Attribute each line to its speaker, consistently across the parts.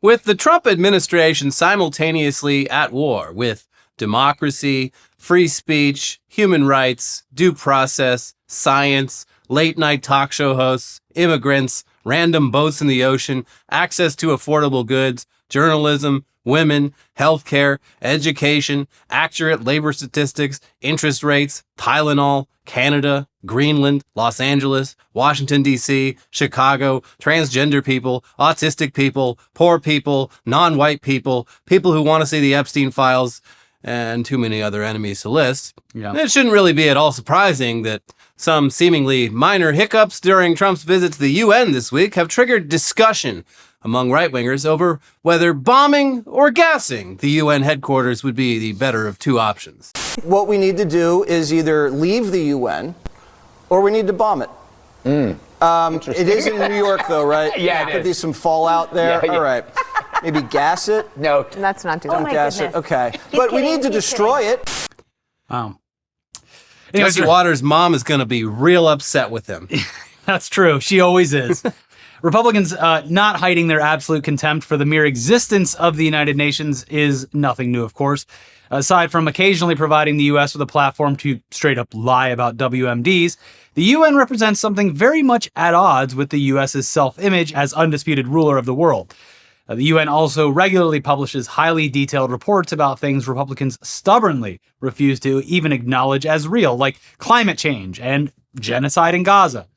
Speaker 1: With the Trump administration simultaneously at war with democracy, free speech, human rights, due process, science, late-night talk show hosts, immigrants, random boats in the ocean, access to affordable goods, journalism, women, healthcare, education, accurate labor statistics, interest rates, Tylenol, Canada, Greenland, Los Angeles, Washington, D.C., Chicago, transgender people, autistic people, poor people, non-white people, people who want to see the Epstein files, and too many other enemies to list. Yeah. It shouldn't really be at all surprising that some seemingly minor hiccups during Trump's visit to the UN this week have triggered discussion among right-wingers over whether bombing or gassing the UN headquarters would be the better of two options.
Speaker 2: What we need to do is either leave the UN or we need to bomb it. It is in New York, though, right?
Speaker 3: Yeah,
Speaker 2: Could be some fallout there.
Speaker 3: Yeah.
Speaker 2: All right. Maybe gas it?
Speaker 3: No.
Speaker 4: Let's not do
Speaker 2: Don't
Speaker 4: that.
Speaker 2: gas it. Okay. But we need to destroy it.
Speaker 5: Wow.
Speaker 1: Jesse Waters' mom is going to be real upset with him.
Speaker 5: That's true. She always is. Republicans not hiding their absolute contempt for the mere existence of the United Nations is nothing new, of course. Aside from occasionally providing the U.S. with a platform to straight up lie about WMDs, the UN represents something very much at odds with the U.S.'s self-image as undisputed ruler of the world. The UN also regularly publishes highly detailed reports about things Republicans stubbornly refuse to even acknowledge as real, like climate change and genocide in Gaza.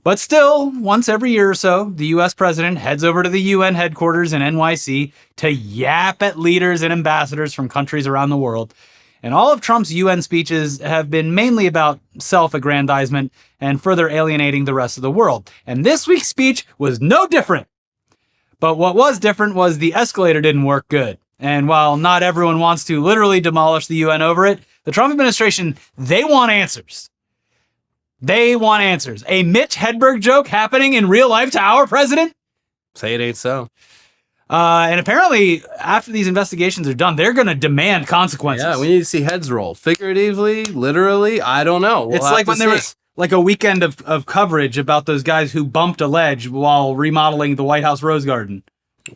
Speaker 5: But still, once every year or so, the U.S. president heads over to the UN headquarters in NYC to yap at leaders and ambassadors from countries around the world. And all of Trump's UN speeches have been mainly about self-aggrandizement and further alienating the rest of the world. And this week's speech was no different. But what was different was the escalator didn't work good. And while not everyone wants to literally demolish the UN over it, the Trump administration, they want answers. They want answers. A Mitch Hedberg joke happening in real life to our president?
Speaker 1: Say it ain't so.
Speaker 5: And apparently, after these investigations are done, they're going to demand consequences.
Speaker 1: Yeah, we need to see heads roll. Figuratively, literally, I don't know.
Speaker 5: It's like when there was like a weekend of coverage about those guys who bumped a ledge while remodeling the White House Rose Garden.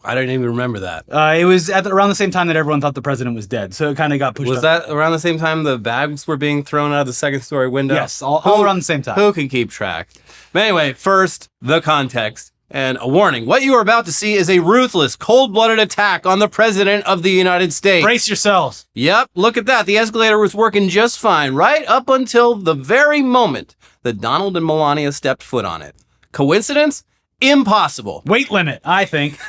Speaker 1: I don't even remember that.
Speaker 5: It was around the same time that everyone thought the president was dead, so it kind of got pushed
Speaker 1: Was
Speaker 5: up.
Speaker 1: that around the same time the bags were being thrown out of the second-story window?
Speaker 5: Yes, all around the same time.
Speaker 1: Who can keep track? But anyway, first, the context. And a warning. What you are about to see is a ruthless, cold-blooded attack on the President of the United States.
Speaker 5: Brace yourselves.
Speaker 1: Yep, look at that. The escalator was working just fine, right up until the very moment that Donald and Melania stepped foot on it. Coincidence? Impossible.
Speaker 5: Weight limit, I think.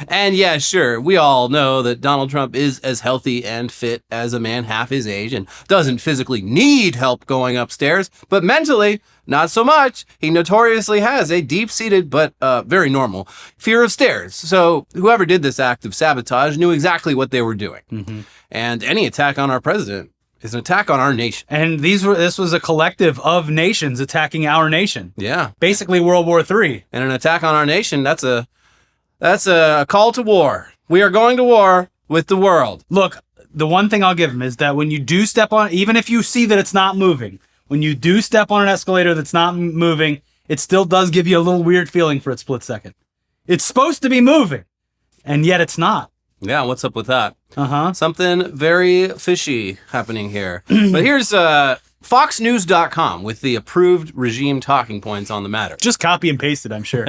Speaker 1: And yeah, sure, we all know that Donald Trump is as healthy and fit as a man half his age and doesn't physically need help going upstairs, but mentally, not so much. He notoriously has a deep-seated but very normal fear of stairs. So whoever did this act of sabotage knew exactly what they were doing. Mm-hmm. And any attack on our president is an attack on our nation.
Speaker 5: And this was a collective of nations attacking our nation.
Speaker 1: Yeah.
Speaker 5: Basically World War III.
Speaker 1: And an attack on our nation, that's a call to war. We are going to war with the world.
Speaker 5: Look, the one thing I'll give him is that when you do step on, even if you see that it's not moving, when you do step on an escalator that's not moving, it still does give you a little weird feeling for a split second. It's supposed to be moving, and yet it's not.
Speaker 1: Yeah, what's up with that?
Speaker 5: Uh-huh.
Speaker 1: Something very fishy happening here. But here's FoxNews.com with the approved regime talking points on the matter.
Speaker 5: Just copy and paste it, I'm sure.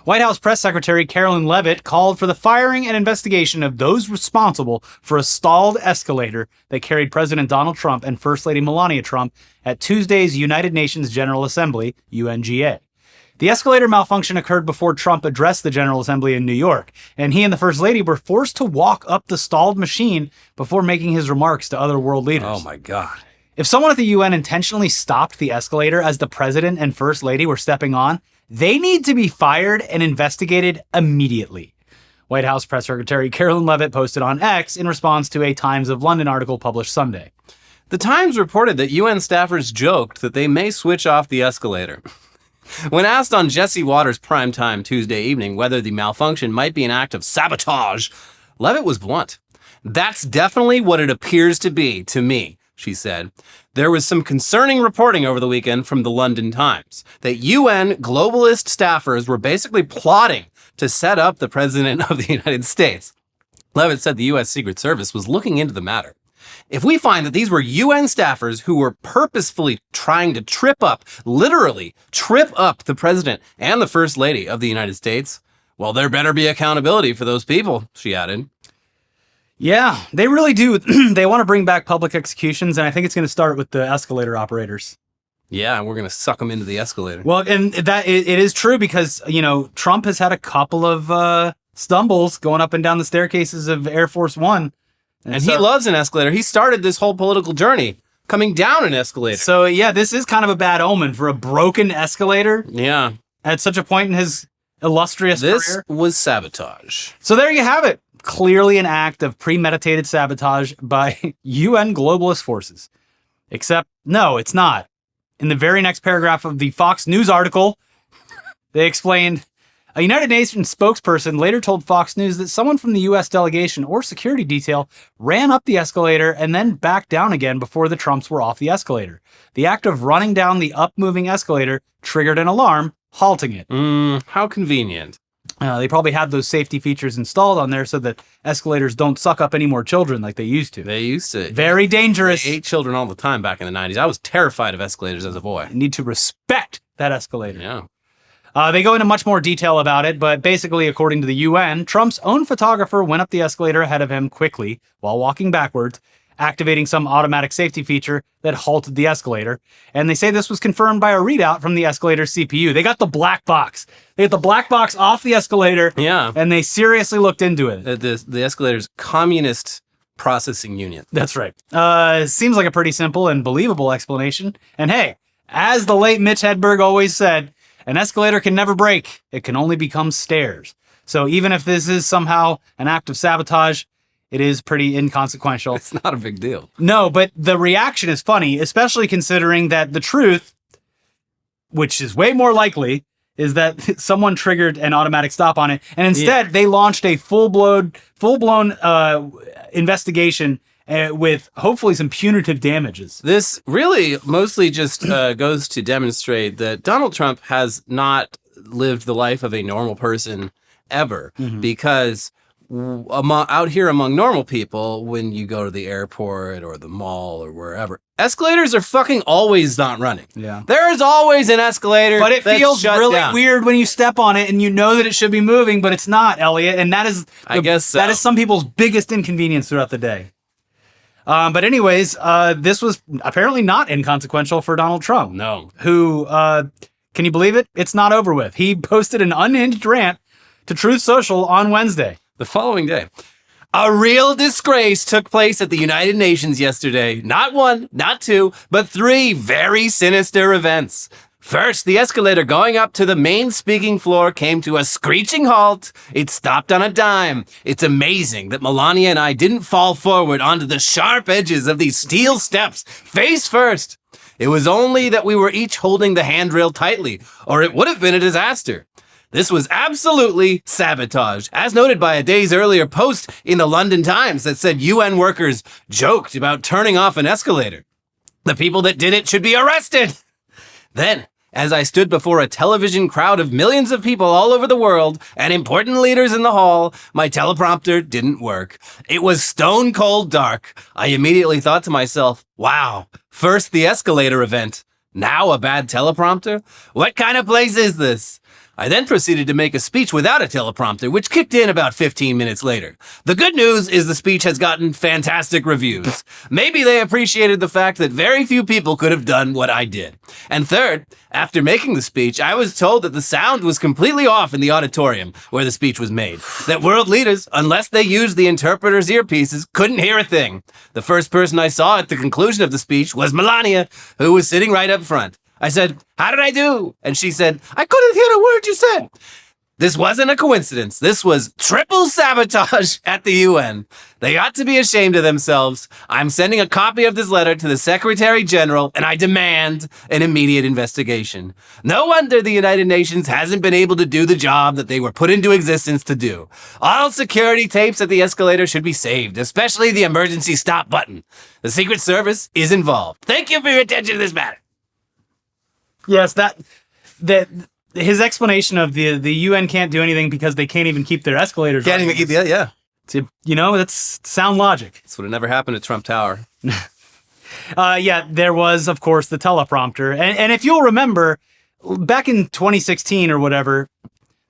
Speaker 5: White House Press Secretary Carolyn Leavitt called for the firing and investigation of those responsible for a stalled escalator that carried President Donald Trump and First Lady Melania Trump at Tuesday's United Nations General Assembly, UNGA. The escalator malfunction occurred before Trump addressed the General Assembly in New York, and he and the First Lady were forced to walk up the stalled machine before making his remarks to other world leaders.
Speaker 1: Oh my God.
Speaker 5: If someone at the UN intentionally stopped the escalator as the President and First Lady were stepping on, they need to be fired and investigated immediately. White House Press Secretary Carolyn Leavitt posted on X in response to a Times of London article published Sunday.
Speaker 1: The Times reported that UN staffers joked that they may switch off the escalator. When asked on Jesse Waters' primetime Tuesday evening whether the malfunction might be an act of sabotage, Leavitt was blunt. That's definitely what it appears to be, to me. she said. There was some concerning reporting over the weekend from the London Times that UN globalist staffers were basically plotting to set up the president of the United States. Levitt said the U.S. Secret Service was looking into the matter. If we find that these were UN staffers who were purposefully trying to literally trip up the president and the first lady of the United States, well, there better be accountability for those people, she added.
Speaker 5: Yeah, they really do. They want to bring back public executions, and I think it's going to start with the escalator operators.
Speaker 1: Yeah, we're going to suck them into the escalator.
Speaker 5: Well, and that it is true because, Trump has had a couple of stumbles going up and down the staircases of Air Force One.
Speaker 1: And he loves an escalator. He started this whole political journey coming down an escalator.
Speaker 5: So, yeah, this is kind of a bad omen for a broken escalator.
Speaker 1: Yeah.
Speaker 5: At such a point in his illustrious career.
Speaker 1: This was sabotage.
Speaker 5: So there you have it. Clearly an act of premeditated sabotage by UN globalist forces. Except, no, it's not. In the very next paragraph of the Fox News article, they explained, a United Nations spokesperson later told Fox News that someone from the U.S. delegation or security detail ran up the escalator and then back down again before the Trumps were off the escalator. The act of running down the up-moving escalator triggered an alarm, halting it.
Speaker 1: How convenient.
Speaker 5: They probably had those safety features installed on there so that escalators don't suck up any more children like they used to.
Speaker 1: They used to.
Speaker 5: Very dangerous.
Speaker 1: They ate children all the time back in the 90s. I was terrified of escalators as a boy.
Speaker 5: You need to respect that escalator.
Speaker 1: Yeah.
Speaker 5: They go into much more detail about it, but basically, according to the UN, Trump's own photographer went up the escalator ahead of him quickly while walking backwards, activating some automatic safety feature that halted the escalator. And they say this was confirmed by a readout from the escalator's CPU. They got the black box. They got the black box off the escalator.
Speaker 1: Yeah.
Speaker 5: And they seriously looked into it.
Speaker 1: The escalator's communist processing unit.
Speaker 5: That's right. Seems like a pretty simple and believable explanation. And hey, as the late Mitch Hedberg always said, an escalator can never break. It can only become stairs. So even if this is somehow an act of sabotage, it is pretty inconsequential.
Speaker 1: It's not a big deal.
Speaker 5: No, but the reaction is funny, especially considering that the truth, which is way more likely, is that someone triggered an automatic stop on it. And instead, they launched a full-blown investigation with hopefully some punitive damages.
Speaker 1: This really mostly just goes to demonstrate that Donald Trump has not lived the life of a normal person ever, because out here among normal people, when you go to the airport or the mall or wherever, escalators are fucking always not running.
Speaker 5: Yeah.
Speaker 1: There's always an escalator.
Speaker 5: But it
Speaker 1: that's
Speaker 5: feels
Speaker 1: shut
Speaker 5: really
Speaker 1: down.
Speaker 5: weird when you step on it and you know that it should be moving, but it's not, Elliot. And that is,
Speaker 1: I guess so.
Speaker 5: that is some people's biggest inconvenience throughout the day. But anyways, this was apparently not inconsequential for Donald Trump.
Speaker 1: No.
Speaker 5: Who, can you believe it? It's not over with. He posted an unhinged rant to Truth Social on Wednesday.
Speaker 1: The following day. A real disgrace took place at the United Nations yesterday. Not one, not two, but three very sinister events. First, the escalator going up to the main speaking floor came to a screeching halt. It stopped on a dime. It's amazing that Melania and I didn't fall forward onto the sharp edges of these steel steps, face first. It was only that we were each holding the handrail tightly, or it would have been a disaster. This was absolutely sabotage, as noted by a day's earlier post in the London Times that said UN workers joked about turning off an escalator. The people that did it should be arrested. Then, as I stood before a television crowd of millions of people all over the world and important leaders in the hall, my teleprompter didn't work. It was stone cold dark. I immediately thought to myself, wow, first the escalator event, now a bad teleprompter? What kind of place is this? I then proceeded to make a speech without a teleprompter, which kicked in about 15 minutes later. The good news is the speech has gotten fantastic reviews. Maybe they appreciated the fact that very few people could have done what I did. And third, after making the speech, I was told that the sound was completely off in the auditorium where the speech was made. That world leaders, unless they used the interpreter's earpieces, couldn't hear a thing. The first person I saw at the conclusion of the speech was Melania, who was sitting right up front. I said, "How did I do?" And she said, "I couldn't hear a word you said." This wasn't a coincidence. This was triple sabotage at the UN. They ought to be ashamed of themselves. I'm sending a copy of this letter to the Secretary General, and I demand an immediate investigation. No wonder the United Nations hasn't been able to do the job that they were put into existence to do. All security tapes at the Escalator should be saved, especially the emergency stop button. The Secret Service is involved. Thank you for your attention to this matter.
Speaker 5: Yes, that his explanation of the UN can't do anything because they can't even keep their escalators.
Speaker 1: Can't even keep yeah.
Speaker 5: You know, that's sound logic.
Speaker 1: That's what would never happened at Trump Tower.
Speaker 5: Yeah, there was, of course, the teleprompter. And if you'll remember, back in 2016 or whatever,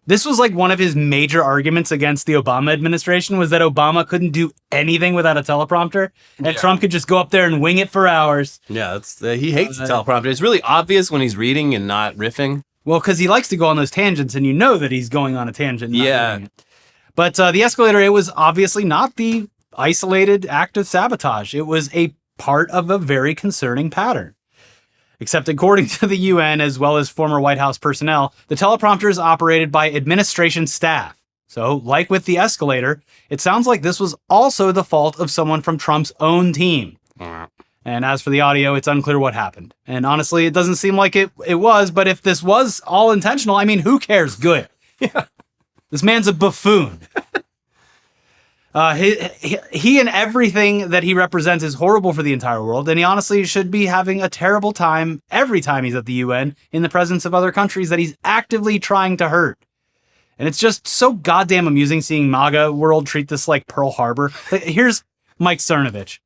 Speaker 5: this was like one of his major arguments against the Obama administration was that Obama couldn't do anything without a teleprompter, and Trump could just go up there and wing it for hours.
Speaker 1: Yeah, that's he hates the teleprompter. It's really obvious when he's reading and not riffing.
Speaker 5: Well, because he likes to go on those tangents, and you know that he's going on a tangent.
Speaker 1: Yeah.
Speaker 5: But the Escalator, it was obviously not the isolated act of sabotage. It was a part of a very concerning pattern. Except according to the UN, as well as former White House personnel, the teleprompter is operated by administration staff. So, like with the Escalator, it sounds like this was also the fault of someone from Trump's own team. And as for the audio, it's unclear what happened. And honestly, it doesn't seem like it was, but if this was all intentional, I mean, who cares? Good.
Speaker 1: Yeah.
Speaker 5: This man's a buffoon. He and everything that he represents is horrible for the entire world, and he honestly should be having a terrible time every time he's at the UN in the presence of other countries that he's actively trying to hurt. And it's just so goddamn amusing seeing MAGA world treat this like Pearl Harbor. Here's Mike Cernovich.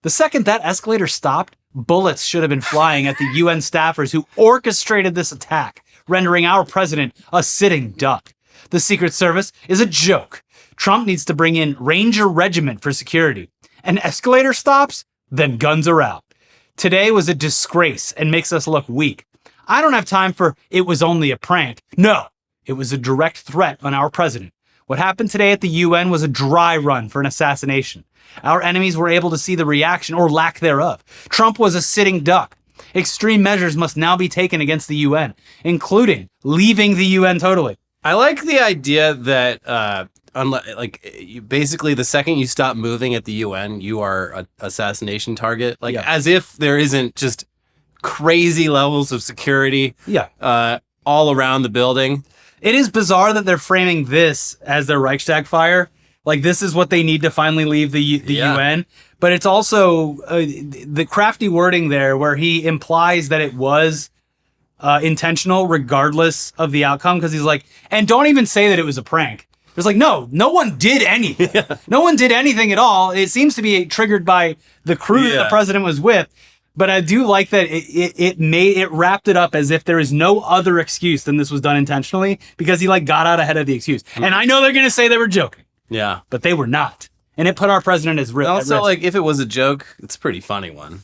Speaker 5: The second that escalator stopped, bullets should have been flying at the UN staffers who orchestrated this attack, rendering our president a sitting duck. The Secret Service is a joke. Trump needs to bring in Ranger Regiment for security. An escalator stops, then guns are out. Today was a disgrace and makes us look weak. I don't have time for it was only a prank. No, it was a direct threat on our president. What happened today at the UN was a dry run for an assassination. Our enemies were able to see the reaction or lack thereof. Trump was a sitting duck. Extreme measures must now be taken against the UN, including leaving the UN totally.
Speaker 1: I like the idea that basically the second you stop moving at the UN, you are an assassination target. As if there isn't just crazy levels of security all around the building.
Speaker 5: It is bizarre that they're framing this as their Reichstag fire. Like, this is what they need to finally leave the UN. But it's also the crafty wording there where he implies that it was intentional regardless of the outcome. Because he's like, and don't even say that it was a prank. It's like, no one did anything. No one did anything at all. It seems to be triggered by the crew that the president was with. But I do like that it wrapped it up as if there is no other excuse than this was done intentionally, because he got out ahead of the excuse. And I know they're going to say they were joking. Yeah. But they were not. And it put our president at risk.
Speaker 1: Also, if it was a joke, it's a pretty funny one.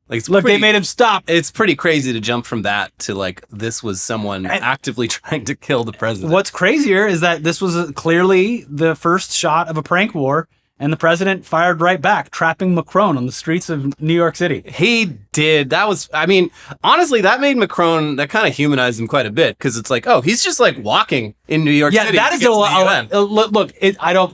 Speaker 5: They made him stop.
Speaker 1: It's pretty crazy to jump from that to this was someone actively trying to kill the president.
Speaker 5: What's crazier is that this was clearly the first shot of a prank war, and the president fired right back, trapping Macron on the streets of New York City.
Speaker 1: He did. That was, honestly, that made Macron, that kind of humanized him quite a bit, because it's he's just walking in New York City.
Speaker 5: Yeah, that is look.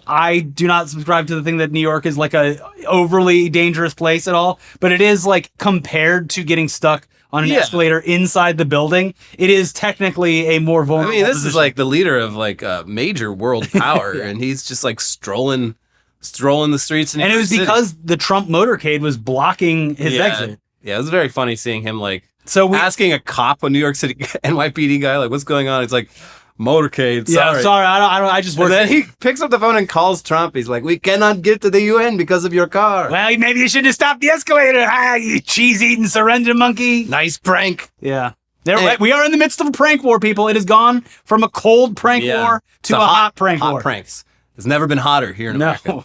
Speaker 5: I do not subscribe to the thing that New York is a overly dangerous place at all, but it is compared to getting stuck on an escalator inside the building, it is technically a more vulnerable
Speaker 1: this
Speaker 5: position.
Speaker 1: is the leader of a major world power, and he's just strolling the streets.
Speaker 5: And it was because the Trump motorcade was blocking his exit.
Speaker 1: Yeah, it was very funny seeing him asking a cop, a New York City NYPD guy, what's going on? It's motorcade.
Speaker 5: Yeah, sorry, I just work.
Speaker 1: Then he picks up the phone and calls Trump. He's like, we cannot get to the UN because of your car.
Speaker 5: Well, maybe you should have stopped the escalator. You cheese-eating surrender monkey.
Speaker 1: Nice prank.
Speaker 5: Yeah. We are in the midst of a prank war, people. It has gone from a cold prank war to a hot prank war.
Speaker 1: Hot pranks. It's never been hotter here in America.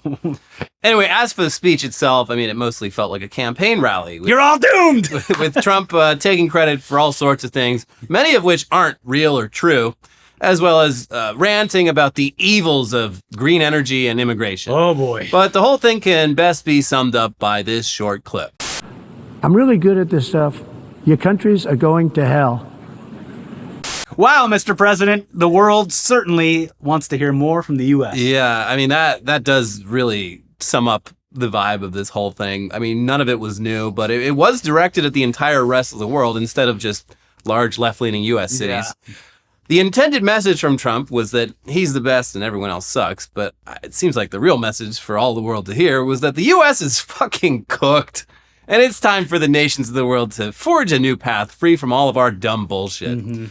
Speaker 1: Anyway, as for the speech itself, it mostly felt like a campaign rally.
Speaker 5: You're all doomed!
Speaker 1: With Trump taking credit for all sorts of things, many of which aren't real or true, as well as ranting about the evils of green energy and immigration.
Speaker 5: Oh, boy.
Speaker 1: But the whole thing can best be summed up by this short clip.
Speaker 3: I'm really good at this stuff. Your countries are going to hell.
Speaker 5: Wow, Mr. President, the world certainly wants to hear more from the U.S.
Speaker 1: Yeah, I mean, that does really sum up the vibe of this whole thing. I mean, none of it was new, but it was directed at the entire rest of the world instead of just large left-leaning U.S. cities.
Speaker 5: Yeah.
Speaker 1: The intended message from Trump was that he's the best and everyone else sucks, but it seems like the real message for all the world to hear was that the U.S. is fucking cooked, and it's time for the nations of the world to forge a new path free from all of our dumb bullshit.
Speaker 5: Mm-hmm.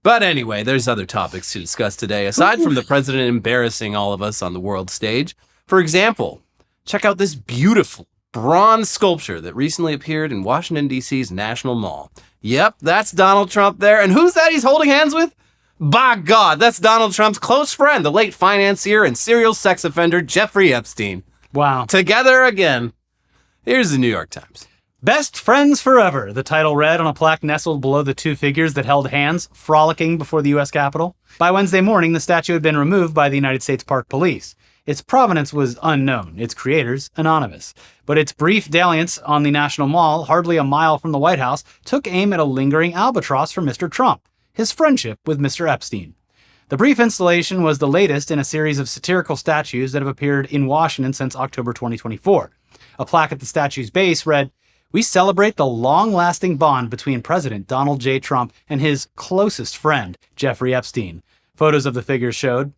Speaker 1: But anyway, there's other topics to discuss today, aside from the president embarrassing all of us on the world stage. For example, check out this beautiful bronze sculpture that recently appeared in Washington, D.C.'s National Mall. Yep, that's Donald Trump there. And who's that he's holding hands with? By God, that's Donald Trump's close friend, the late financier and serial sex offender Jeffrey Epstein.
Speaker 5: Wow.
Speaker 1: Together again. Here's the New York Times.
Speaker 5: Best Friends Forever, the title read on a plaque nestled below the two figures that held hands, frolicking before the U.S. Capitol. By Wednesday morning, the statue had been removed by the United States Park Police. Its provenance was unknown, its creators anonymous. But its brief dalliance on the National Mall, hardly a mile from the White House, took aim at a lingering albatross for Mr. Trump, his friendship with Mr. Epstein. The brief installation was the latest in a series of satirical statues that have appeared in Washington since October 2024. A plaque at the statue's base read, "We celebrate the long-lasting bond between President Donald J. Trump and his closest friend, Jeffrey Epstein." Photos of the figures showed.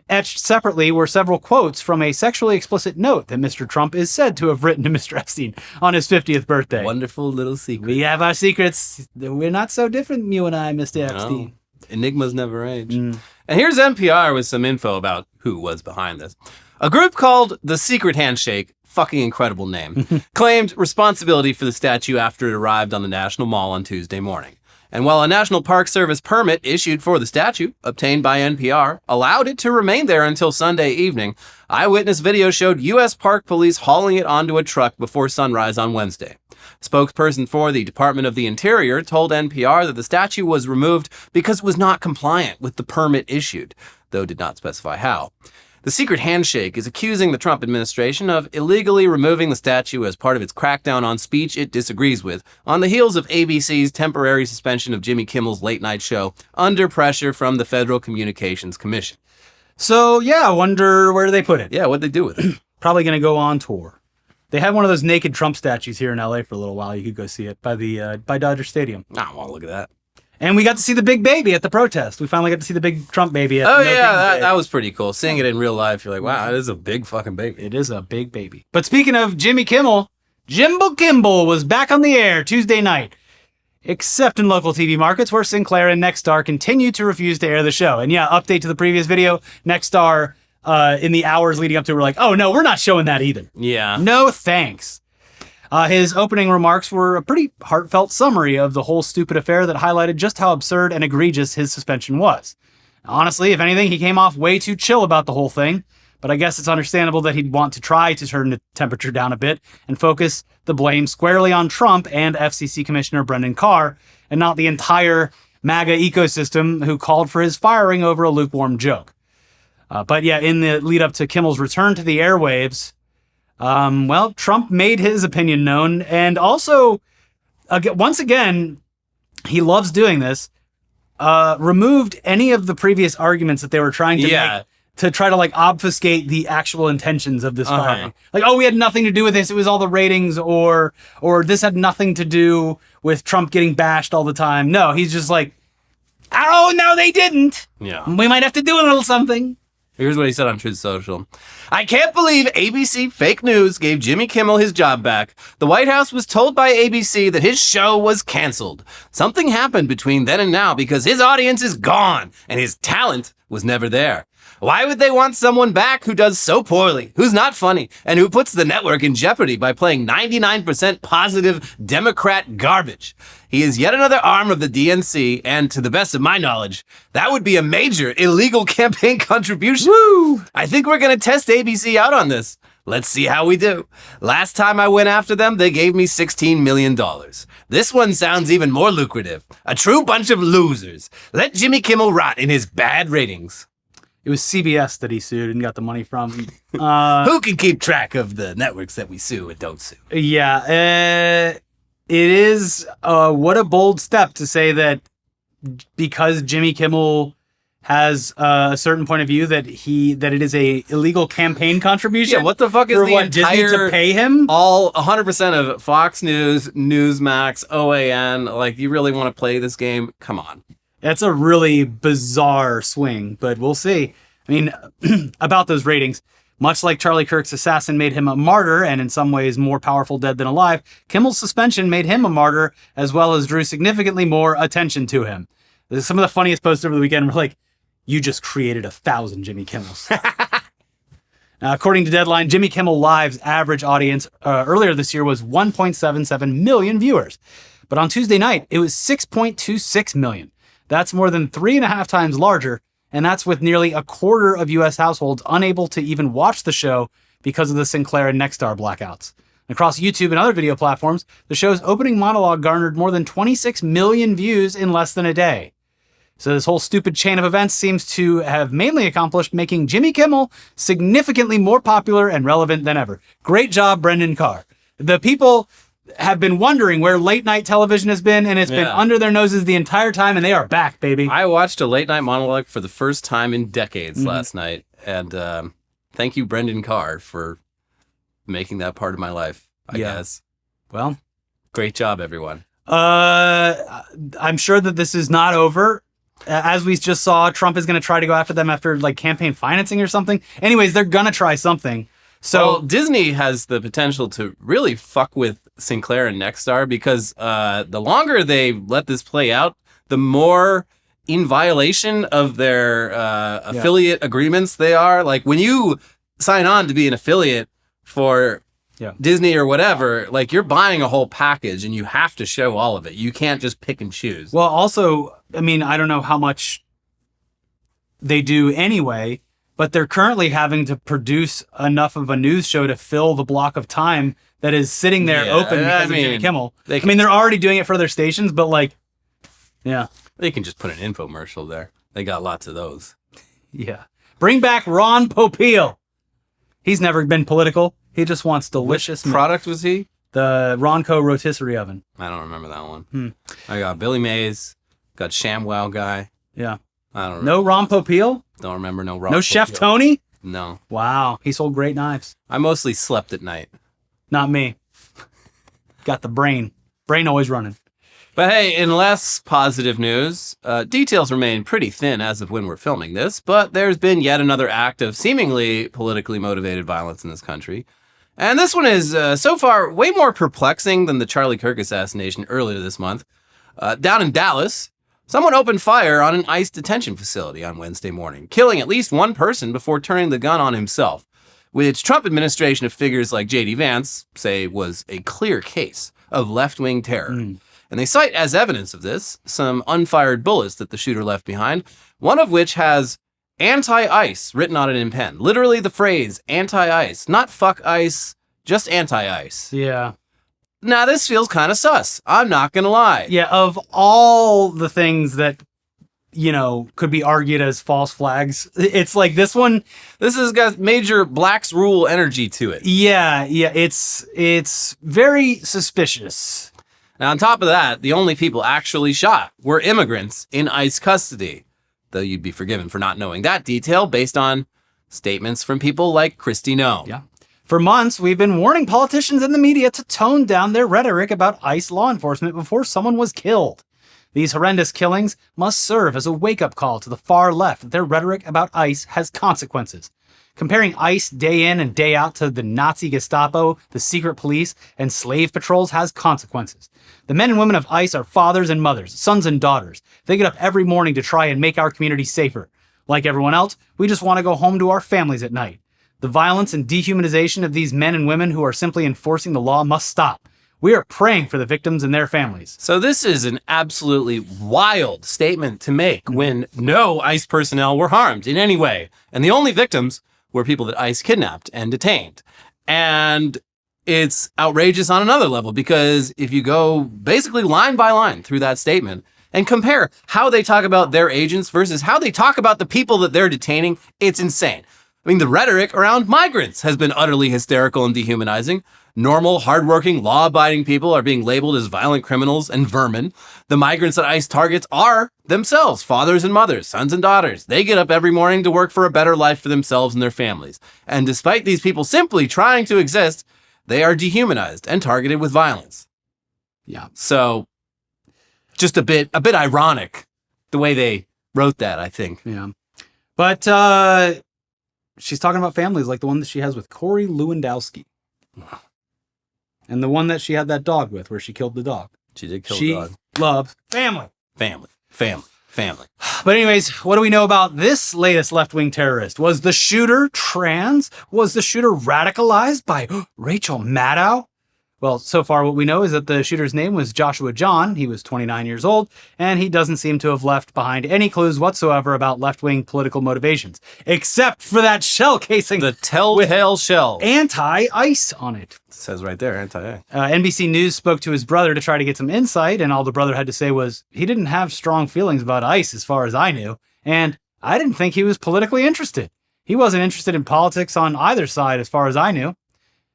Speaker 5: Etched separately were several quotes from a sexually explicit note that Mr. Trump is said to have written to Mr. Epstein on his 50th birthday.
Speaker 1: Wonderful little secret.
Speaker 5: We have our secrets. We're not so different, you and I, Mr. Epstein.
Speaker 1: Enigmas never age. And here's NPR with some info about who was behind this. A group called The Secret Handshake, fucking incredible name, claimed responsibility for the statue after it arrived on the National Mall on Tuesday morning. And while a National Park Service permit issued for the statue, obtained by NPR, allowed it to remain there until Sunday evening, eyewitness video showed U.S. Park Police hauling it onto a truck before sunrise on Wednesday. Spokesperson for the Department of the Interior told NPR that the statue was removed because it was not compliant with the permit issued, though did not specify how. The Secret Handshake is accusing the Trump administration of illegally removing the statue as part of its crackdown on speech it disagrees with, on the heels of ABC's temporary suspension of Jimmy Kimmel's late-night show, under pressure from the Federal Communications Commission.
Speaker 5: So, yeah, I wonder where they put it.
Speaker 1: Yeah, what'd they do with it?
Speaker 5: Probably going to go on tour. They had one of those naked Trump statues here in LA for a little while. You could go see it by Dodger Stadium.
Speaker 1: I want to look at that.
Speaker 5: And we got to see the big baby at the protest. We finally got to see the big Trump baby.
Speaker 1: That was pretty cool. Seeing it in real life, you're like, wow, that is a big fucking baby.
Speaker 5: It is a big baby. But speaking of Jimmy Kimmel, Jimbo Kimmel was back on the air Tuesday night. Except in local TV markets where Sinclair and Nexstar continue to refuse to air the show. And yeah, update to the previous video, Nexstar in the hours leading up to it were like, oh no, we're not showing that either.
Speaker 1: Yeah.
Speaker 5: No thanks. His opening remarks were a pretty heartfelt summary of the whole stupid affair that highlighted just how absurd and egregious his suspension was. Honestly, if anything, he came off way too chill about the whole thing, but I guess it's understandable that he'd want to try to turn the temperature down a bit and focus the blame squarely on Trump and FCC Commissioner Brendan Carr, and not the entire MAGA ecosystem who called for his firing over a lukewarm joke. But yeah, in the lead up to Kimmel's return to the airwaves, Trump made his opinion known, and also, once again, he loves doing this, removed any of the previous arguments that they were trying to make to try to, like, obfuscate the actual intentions of this firing. Like, oh, we had nothing to do with this, it was all the ratings, or this had nothing to do with Trump getting bashed all the time. No, he's just like, oh, no, they didn't.
Speaker 1: Yeah.
Speaker 5: We might have to do a little something.
Speaker 1: Here's what he said on Truth Social. I can't believe ABC fake news gave Jimmy Kimmel his job back. The White House was told by ABC that his show was canceled. Something happened between then and now because his audience is gone and his talent was never there. Why would they want someone back who does so poorly, who's not funny, and who puts the network in jeopardy by playing 99% positive Democrat garbage? He is yet another arm of the DNC, and to the best of my knowledge, that would be a major illegal campaign contribution.
Speaker 5: Woo!
Speaker 1: I think we're going to test ABC out on this. Let's see how we do. Last time I went after them, they gave me $16 million. This one sounds even more lucrative. A true bunch of losers. Let Jimmy Kimmel rot in his bad ratings.
Speaker 5: It was CBS that he sued and got the money from.
Speaker 1: Who can keep track of the networks that we sue and don't sue?
Speaker 5: Yeah, it is what a bold step to say that because Jimmy Kimmel has a certain point of view that it is a illegal campaign contribution.
Speaker 1: Yeah, what the fuck is
Speaker 5: for
Speaker 1: the
Speaker 5: what Disney
Speaker 1: entire
Speaker 5: to pay him?
Speaker 1: All 100% of Fox News, Newsmax, OAN. Like, you really want to play this game? Come on.
Speaker 5: That's a really bizarre swing, but we'll see. I mean, about those ratings, much like Charlie Kirk's assassin made him a martyr, and in some ways more powerful dead than alive, Kimmel's suspension made him a martyr, as well as drew significantly more attention to him. Some of the funniest posts over the weekend were like, "You just created 1,000 Jimmy Kimmels." Now, according to Deadline, Jimmy Kimmel Live's average audience earlier this year was 1.77 million viewers. But on Tuesday night, it was 6.26 million. That's more than 3.5 times larger, and that's with nearly a quarter of U.S. households unable to even watch the show because of the Sinclair and Nexstar blackouts. Across YouTube and other video platforms, the show's opening monologue garnered more than 26 million views in less than a day. So this whole stupid chain of events seems to have mainly accomplished making Jimmy Kimmel significantly more popular and relevant than ever. Great job, Brendan Carr. The people have been wondering where late night television has been, and it's been under their noses the entire time, and they are back, baby.
Speaker 1: I watched a late night monologue for the first time in decades last night, and thank you, Brendan Carr, for making that part of my life, I guess.
Speaker 5: Well,
Speaker 1: great job, everyone.
Speaker 5: I'm sure that this is not over. As we just saw, Trump is going to try to go after them after like campaign financing or something. Anyways, they're going to try something. So
Speaker 1: Disney has the potential to really fuck with Sinclair and Nexstar because the longer they let this play out, the more in violation of their affiliate agreements they are. Like when you sign on to be an affiliate for Disney or whatever, like you're buying a whole package and you have to show all of it. You can't just pick and choose.
Speaker 5: Well, also, I mean, I don't know how much they do anyway, but they're currently having to produce enough of a news show to fill the block of time that is sitting there open because of Jimmy Kimmel. They're already doing it for other stations, but like,
Speaker 1: they can just put an infomercial there. They got lots of those.
Speaker 5: Yeah. Bring back Ron Popeil. He's never been political. He just wants delicious
Speaker 1: Which product was he?
Speaker 5: The Ronco rotisserie oven.
Speaker 1: I don't remember that one. I got Billy Mays, got ShamWow guy.
Speaker 5: Yeah.
Speaker 1: I don't remember.
Speaker 5: No Ron Popeil?
Speaker 1: Don't remember no Ron
Speaker 5: No
Speaker 1: Popeil.
Speaker 5: Chef Tony?
Speaker 1: No.
Speaker 5: Wow. He sold great knives.
Speaker 1: I mostly slept at night.
Speaker 5: Not me. Got the brain. Brain always running.
Speaker 1: But hey, in less positive news, details remain pretty thin as of when we're filming this, but there's been yet another act of seemingly politically motivated violence in this country. And this one is, so far, way more perplexing than the Charlie Kirk assassination earlier this month. Down in Dallas, someone opened fire on an ICE detention facility on Wednesday morning, killing at least one person before turning the gun on himself, which Trump administration figures like J.D. Vance say was a clear case of left-wing terror. And they cite as evidence of this some unfired bullets that the shooter left behind, one of which has anti-ICE written on it in pen. Literally the phrase anti-ICE, not fuck ICE, just anti-ICE.
Speaker 5: Yeah.
Speaker 1: Now this feels kind of sus. I'm not going to lie.
Speaker 5: Yeah, of all the things that, could be argued as false flags, it's like this one.
Speaker 1: This has got major Black's Rule energy to it.
Speaker 5: Yeah, it's very suspicious.
Speaker 1: Now, on top of that, the only people actually shot were immigrants in ICE custody, though you'd be forgiven for not knowing that detail based on statements from people like Kristi Noem.
Speaker 5: Yeah. For months, we've been warning politicians and the media to tone down their rhetoric about ICE law enforcement before someone was killed. These horrendous killings must serve as a wake-up call to the far left that their rhetoric about ICE has consequences. Comparing ICE day in and day out to the Nazi Gestapo, the secret police, and slave patrols has consequences. The men and women of ICE are fathers and mothers, sons and daughters. They get up every morning to try and make our community safer. Like everyone else, we just want to go home to our families at night. The violence and dehumanization of these men and women who are simply enforcing the law must stop. We are praying for the victims and their families.
Speaker 1: So this is an absolutely wild statement to make when no ICE personnel were harmed in any way. And the only victims were people that ICE kidnapped and detained. And it's outrageous on another level because if you go basically line by line through that statement and compare how they talk about their agents versus how they talk about the people that they're detaining, it's insane. I mean, the rhetoric around migrants has been utterly hysterical and dehumanizing. Normal, hardworking, law-abiding people are being labeled as violent criminals and vermin. The migrants that ICE targets are themselves fathers and mothers, sons and daughters. They get up every morning to work for a better life for themselves and their families. And despite these people simply trying to exist, they are dehumanized and targeted with violence.
Speaker 5: Yeah.
Speaker 1: So, just a bit ironic the way they wrote that, I think.
Speaker 5: Yeah. But she's talking about families like the one that she has with Corey Lewandowski. And the one that she had that dog with, where she killed the dog.
Speaker 1: She did kill the dog.
Speaker 5: She loves family.
Speaker 1: Family.
Speaker 5: But anyways, what do we know about this latest left-wing terrorist? Was the shooter trans? Was the shooter radicalized by Rachel Maddow? Well, so far what we know is that the shooter's name was Joshua John. He was 29 years old, and he doesn't seem to have left behind any clues whatsoever about left-wing political motivations, except for that shell casing.
Speaker 1: The telltale shell.
Speaker 5: Anti-ICE on it.
Speaker 1: It says right there, anti-ICE.
Speaker 5: NBC News spoke to his brother to try to get some insight, and all the brother had to say was, he didn't have strong feelings about ICE as far as I knew, and I didn't think he was politically interested. He wasn't interested in politics on either side as far as I knew.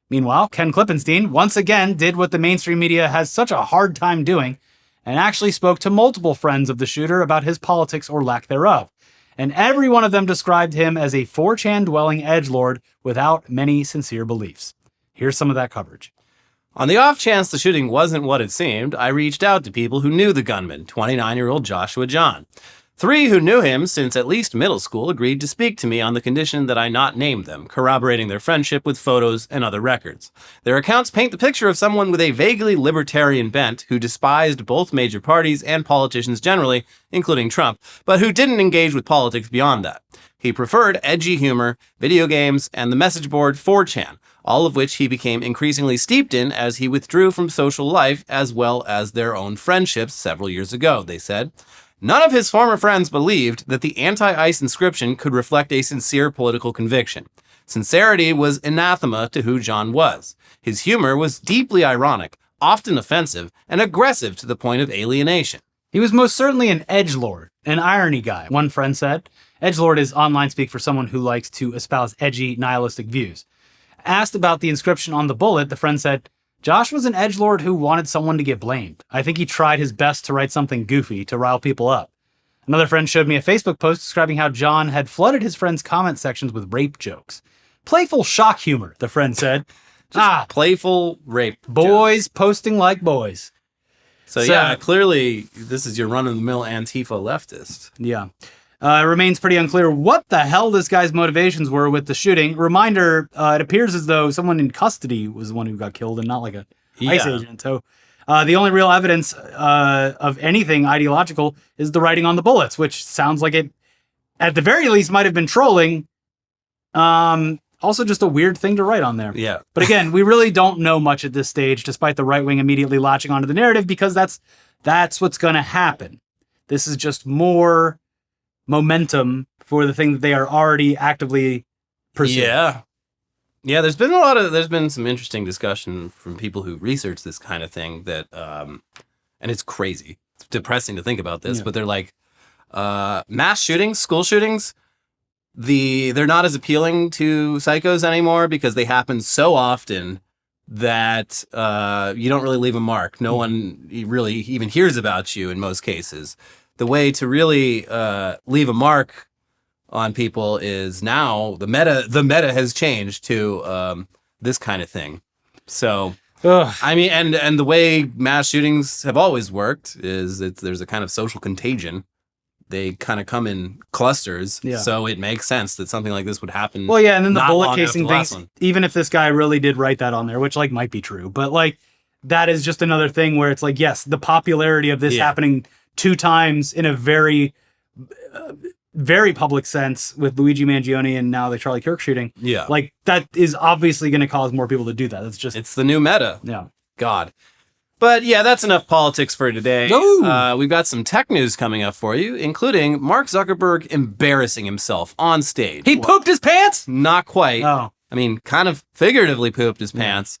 Speaker 5: Meanwhile, Ken Klippenstein once again did what the mainstream media has such a hard time doing, and actually spoke to multiple friends of the shooter about his politics or lack thereof. And every one of them described him as a 4chan-dwelling edgelord without many sincere beliefs. Here's some of that coverage.
Speaker 1: On the off chance the shooting wasn't what it seemed, I reached out to people who knew the gunman, 29-year-old Joshua John. 3 who knew him since at least middle school agreed to speak to me on the condition that I not name them, corroborating their friendship with photos and other records. Their accounts paint the picture of someone with a vaguely libertarian bent who despised both major parties and politicians generally, including Trump, but who didn't engage with politics beyond that. He preferred edgy humor, video games, and the message board 4chan, all of which he became increasingly steeped in as he withdrew from social life as well as their own friendships several years ago, they said. None of his former friends believed that the anti-ICE inscription could reflect a sincere political conviction. Sincerity was anathema to who John was. His humor was deeply ironic, often offensive, and aggressive to the point of alienation.
Speaker 5: He was most certainly an edgelord, an irony guy, one friend said. Edgelord is online speak for someone who likes to espouse edgy, nihilistic views. Asked about the inscription on the bullet, the friend said, Josh was an edgelord who wanted someone to get blamed. I think he tried his best to write something goofy to rile people up. Another friend showed me a Facebook post describing how John had flooded his friends' comment sections with rape jokes. Playful shock humor, the friend said.
Speaker 1: Playful rape
Speaker 5: boys
Speaker 1: jokes.
Speaker 5: Posting like boys.
Speaker 1: So yeah, clearly this is your run-of-the-mill Antifa leftist.
Speaker 5: Yeah. It remains pretty unclear what the hell this guy's motivations were with the shooting. Reminder, it appears as though someone in custody was the one who got killed and not like a ICE agent. So the only real evidence of anything ideological is the writing on the bullets, which sounds like it, at the very least, might have been trolling. Also just a weird thing to write on there.
Speaker 1: Yeah.
Speaker 5: But again, we really don't know much at this stage, despite the right wing immediately latching onto the narrative, because that's what's going to happen. This is just more momentum for the thing that they are already actively pursuing.
Speaker 1: Yeah, there's been some interesting discussion from people who research this kind of thing that and it's crazy. It's depressing to think about this, but they're like mass shootings, school shootings, they're not as appealing to psychos anymore because they happen so often that you don't really leave a mark. No one really even hears about you in most cases. The way to really leave a mark on people is now the meta has changed to this kind of thing. So, I mean, and the way mass shootings have always worked is there's a kind of social contagion. They kind of come in clusters, so it makes sense that something like this would happen.
Speaker 5: Well, yeah, and then the bullet casing things, even if this guy really did write that on there, which like might be true, but like that is just another thing where it's like, yes, the popularity of this happening 2 times in a very, very public sense with Luigi Mangione and now the Charlie Kirk shooting.
Speaker 1: Yeah.
Speaker 5: Like that is obviously going to cause more people to do that.
Speaker 1: It's the new meta.
Speaker 5: Yeah.
Speaker 1: God. But yeah, that's enough politics for today. We've got some tech news coming up for you, including Mark Zuckerberg embarrassing himself on stage.
Speaker 5: He pooped his pants?
Speaker 1: Not quite.
Speaker 5: Oh.
Speaker 1: I mean, kind of figuratively pooped his pants.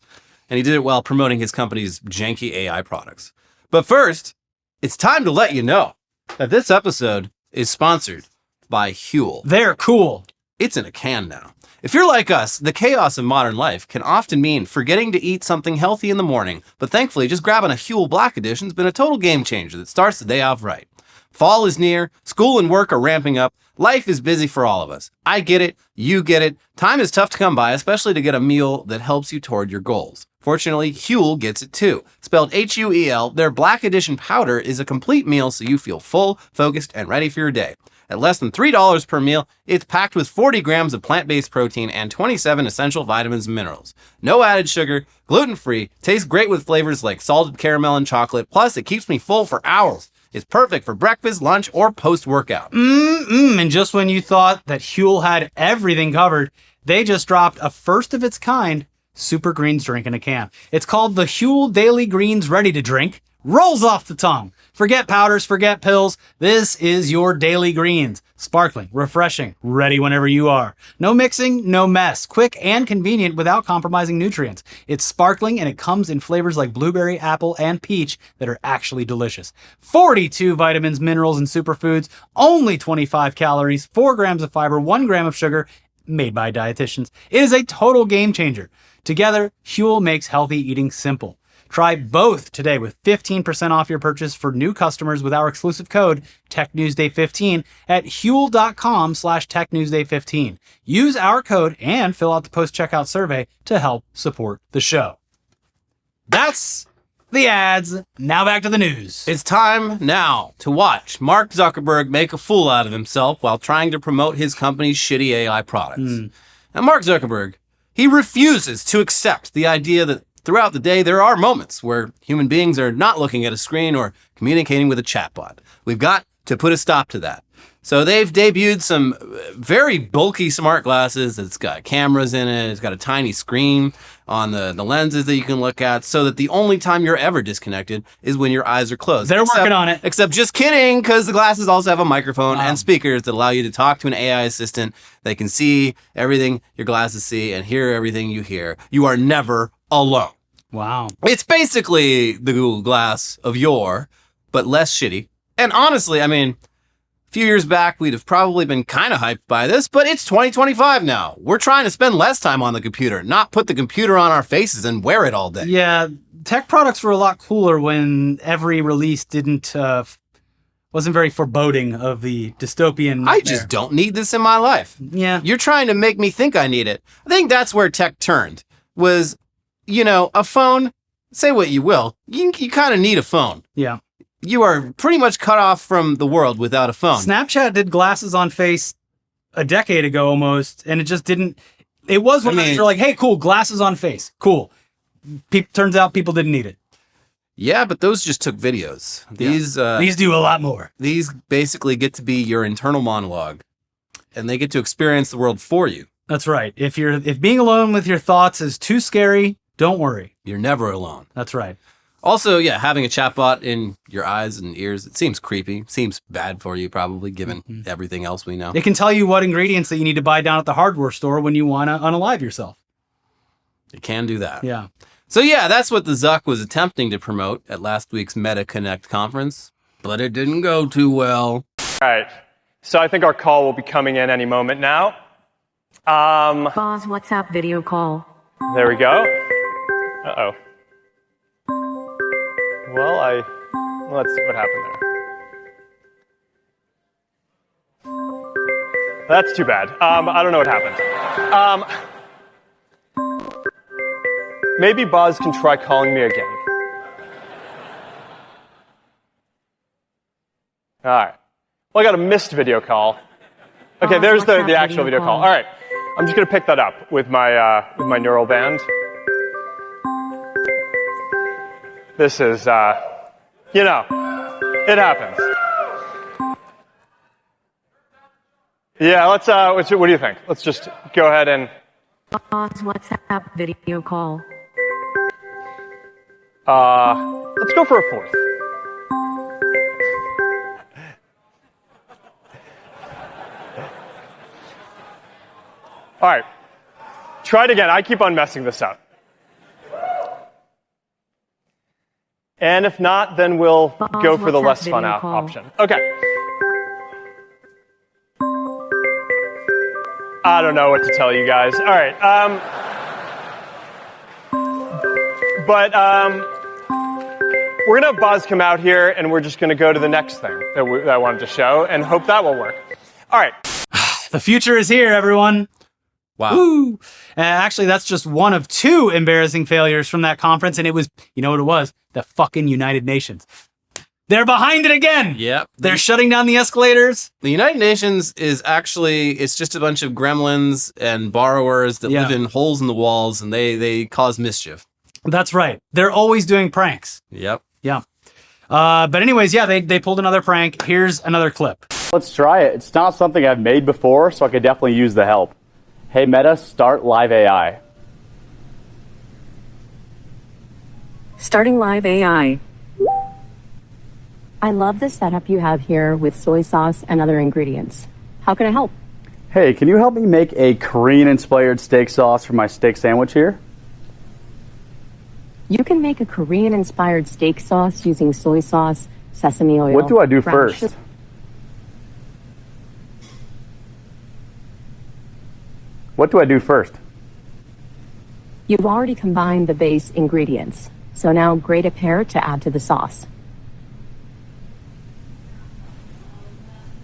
Speaker 1: And he did it while promoting his company's janky AI products. But first, it's time to let you know that this episode is sponsored by Huel.
Speaker 5: They're cool.
Speaker 1: It's in a can now. If you're like us, the chaos of modern life can often mean forgetting to eat something healthy in the morning, but thankfully just grabbing a Huel Black Edition's been a total game changer that starts the day off right. Fall is near, school and work are ramping up, life is busy for all of us. I get it, you get it. Time is tough to come by, especially to get a meal that helps you toward your goals. Fortunately, Huel gets it too. Spelled Huel, their Black Edition powder is a complete meal so you feel full, focused, and ready for your day. At less than $3 per meal, it's packed with 40 grams of plant-based protein and 27 essential vitamins and minerals. No added sugar, gluten-free, tastes great with flavors like salted caramel and chocolate, plus it keeps me full for hours. It's perfect for breakfast, lunch, or post-workout.
Speaker 5: And just when you thought that Huel had everything covered, they just dropped a first-of-its-kind Super Greens drink in a can. It's called the Huel Daily Greens Ready to Drink. Rolls off the tongue. Forget powders, forget pills. This is your daily greens. Sparkling, refreshing, ready whenever you are. No mixing, no mess. Quick and convenient without compromising nutrients. It's sparkling and it comes in flavors like blueberry, apple, and peach that are actually delicious. 42 vitamins, minerals, and superfoods. Only 25 calories, 4 grams of fiber, 1 gram of sugar. Made by dietitians. It is a total game changer. Together, Huel makes healthy eating simple. Try both today with 15% off your purchase for new customers with our exclusive code TechNewsDay15 at Huel.com/TechNewsDay15. Use our code and fill out the post-checkout survey to help support the show. That's the ads. Now back to the news.
Speaker 1: It's time now to watch Mark Zuckerberg make a fool out of himself while trying to promote his company's shitty AI products. Now, Mark Zuckerberg, he refuses to accept the idea that throughout the day, there are moments where human beings are not looking at a screen or communicating with a chatbot. We've got to put a stop to that. So they've debuted some very bulky smart glasses. It's got cameras in it. It's got a tiny screen on the lenses that you can look at so that the only time you're ever disconnected is when your eyes are closed.
Speaker 5: They're working on it.
Speaker 1: Except just kidding, because the glasses also have a microphone and speakers that allow you to talk to an AI assistant. They can see everything your glasses see and hear everything you hear. You are never alone.
Speaker 5: Wow.
Speaker 1: It's basically the Google Glass of yore, but less shitty. And honestly, I mean, a few years back, we'd have probably been kind of hyped by this, but it's 2025 now. We're trying to spend less time on the computer, not put the computer on our faces and wear it all day.
Speaker 5: Yeah, tech products were a lot cooler when every release wasn't very foreboding of the dystopian nightmare.
Speaker 1: I just don't need this in my life.
Speaker 5: Yeah.
Speaker 1: You're trying to make me think I need it. I think that's where tech turned, was, you know, a phone, say what you will, you kind of need a phone.
Speaker 5: Yeah.
Speaker 1: You are pretty much cut off from the world without a phone.
Speaker 5: Snapchat did glasses on face a decade ago almost, and it just didn't. It was when you're like, hey, cool, glasses on face. Cool. Turns out people didn't need it.
Speaker 1: Yeah, but those just took videos. These
Speaker 5: do a lot more.
Speaker 1: These basically get to be your internal monologue, and they get to experience the world for you.
Speaker 5: That's right. If being alone with your thoughts is too scary, don't worry.
Speaker 1: You're never alone.
Speaker 5: That's right.
Speaker 1: Also, yeah, having a chatbot in your eyes and ears, it seems creepy. Seems bad for you, probably, given everything else we know.
Speaker 5: It can tell you what ingredients that you need to buy down at the hardware store when you want to unalive yourself.
Speaker 1: It can do that.
Speaker 5: Yeah.
Speaker 1: So yeah, that's what the Zuck was attempting to promote at last week's Meta Connect conference, but it didn't go too well.
Speaker 3: All right. So I think our call will be coming in any moment now.
Speaker 4: Boz WhatsApp video call.
Speaker 3: There we go. Uh-oh. Well, let's see what happened there. That's too bad. I don't know what happened. Maybe Boz can try calling me again. All right. Well, I got a missed video call. Okay, there's the actual video call. All right. I'm just going to pick that up with my neural band. This is, you know, it happens. Yeah, let's, what do you think? Let's just go ahead and...
Speaker 4: WhatsApp video call.
Speaker 3: Let's go for a fourth. All right. Try it again. I keep on messing this up. And if not, then we'll go for the less fun option. Okay. I don't know what to tell you guys. All right. We're going to have Boz come out here, and we're just going to go to the next thing that I wanted to show and hope that will work. All right.
Speaker 5: The future is here, everyone.
Speaker 1: Wow.
Speaker 5: Woo. Actually, that's just one of 2 embarrassing failures from that conference, and it was, you know what it was? The fucking United Nations. They're behind it again.
Speaker 1: Yep.
Speaker 5: They're shutting down the escalators.
Speaker 1: The United Nations is actually, it's just a bunch of gremlins and borrowers that live in holes in the walls, and they cause mischief.
Speaker 5: That's right. They're always doing pranks.
Speaker 1: Yep.
Speaker 5: Yeah. But anyways, yeah, they pulled another prank. Here's another clip.
Speaker 6: Let's try it. It's not something I've made before, so I could definitely use the help. Hey Meta, start live AI.
Speaker 4: Starting live AI. I love the setup you have here with soy sauce and other ingredients. How can I help?
Speaker 6: Hey, can you help me make a Korean-inspired steak sauce for my steak sandwich here?
Speaker 4: You can make a Korean-inspired steak sauce using soy sauce, sesame oil.
Speaker 6: What do I do
Speaker 4: brown
Speaker 6: first?
Speaker 4: sugar-
Speaker 6: What do I do first?
Speaker 4: You've already combined the base ingredients, so now grate a pear to add to the sauce.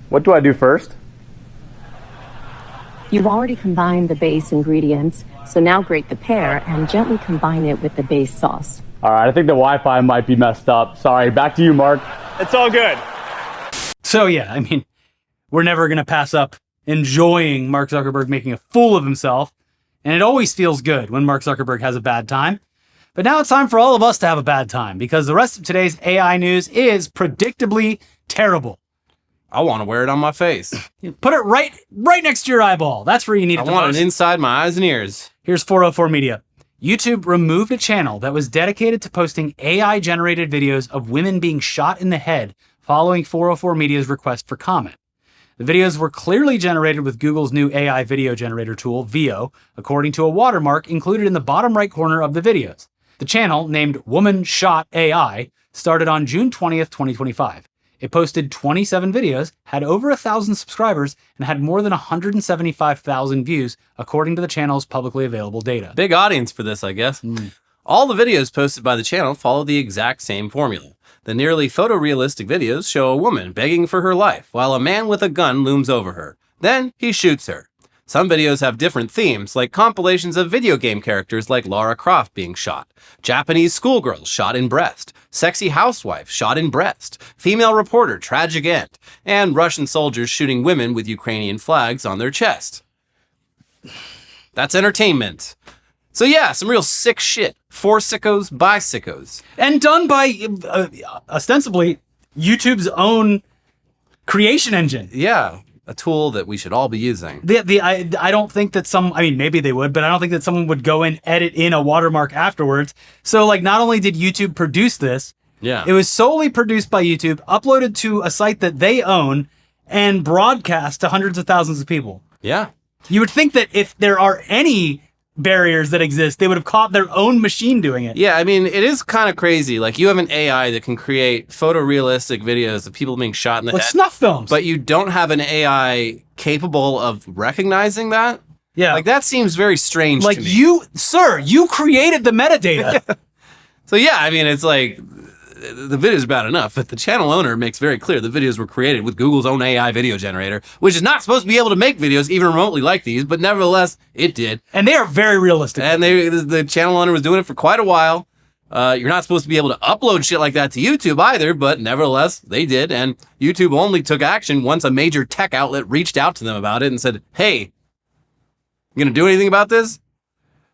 Speaker 6: What do I do first?
Speaker 4: You've already combined the base ingredients, so now grate the pear and gently combine it with the base sauce.
Speaker 6: All right, I think the Wi-Fi might be messed up. Sorry, back to you, Mark.
Speaker 3: It's all good.
Speaker 5: So yeah, I mean, we're never going to pass up enjoying Mark Zuckerberg making a fool of himself. And it always feels good when Mark Zuckerberg has a bad time. But now it's time for all of us to have a bad time because the rest of today's AI news is predictably terrible.
Speaker 1: I want to wear it on my face.
Speaker 5: Put it right next to your eyeball. That's where you need it
Speaker 1: I
Speaker 5: the
Speaker 1: want
Speaker 5: most.
Speaker 1: it inside my eyes and ears.
Speaker 5: Here's 404 Media. YouTube removed a channel that was dedicated to posting AI-generated videos of women being shot in the head following 404 Media's request for comment. The videos were clearly generated with Google's new AI video generator tool, Veo, according to a watermark included in the bottom right corner of the videos. The channel, named Woman Shot AI, started on June 20th, 2025. It posted 27 videos, had over 1,000 subscribers, and had more than 175,000 views, according to the channel's publicly available data.
Speaker 1: Big audience for this, I guess. All the videos posted by the channel follow the exact same formula. The nearly photorealistic videos show a woman begging for her life while a man with a gun looms over her. Then he shoots her. Some videos have different themes, like compilations of video game characters like Lara Croft being shot, Japanese schoolgirls shot in breast, sexy housewife shot in breast, female reporter tragic end, and Russian soldiers shooting women with Ukrainian flags on their chest. That's entertainment. So yeah, some real sick shit. For sickos, by sickos.
Speaker 5: And done by, ostensibly, YouTube's own creation engine.
Speaker 1: Yeah, a tool that we should all be using.
Speaker 5: I don't think that maybe they would, but I don't think that someone would go and edit in a watermark afterwards. So, like, not only did YouTube produce this,
Speaker 1: Yeah.
Speaker 5: it was solely produced by YouTube, uploaded to a site that they own, and broadcast to hundreds of thousands of people.
Speaker 1: Yeah.
Speaker 5: You would think that if there are any barriers that exist, they would have caught their own machine doing it.
Speaker 1: Yeah, I mean, it is kind of crazy. Like, you have an AI that can create photorealistic videos of people being shot in the
Speaker 5: Like
Speaker 1: head.
Speaker 5: snuff films.
Speaker 1: But you don't have an AI capable of recognizing that?
Speaker 5: yeah.
Speaker 1: Like, that seems very strange
Speaker 5: Like
Speaker 1: to me.
Speaker 5: you created the metadata.
Speaker 1: So, yeah, I mean, it's like, the video's bad enough, but the channel owner makes very clear the videos were created with Google's own AI video generator, which is not supposed to be able to make videos even remotely like these, but nevertheless, it did.
Speaker 5: And they are very realistic.
Speaker 1: And the channel owner was doing it for quite a while. You're not supposed to be able to upload shit like that to YouTube either, but nevertheless, they did. And YouTube only took action once a major tech outlet reached out to them about it and said, hey, you gonna do anything about this?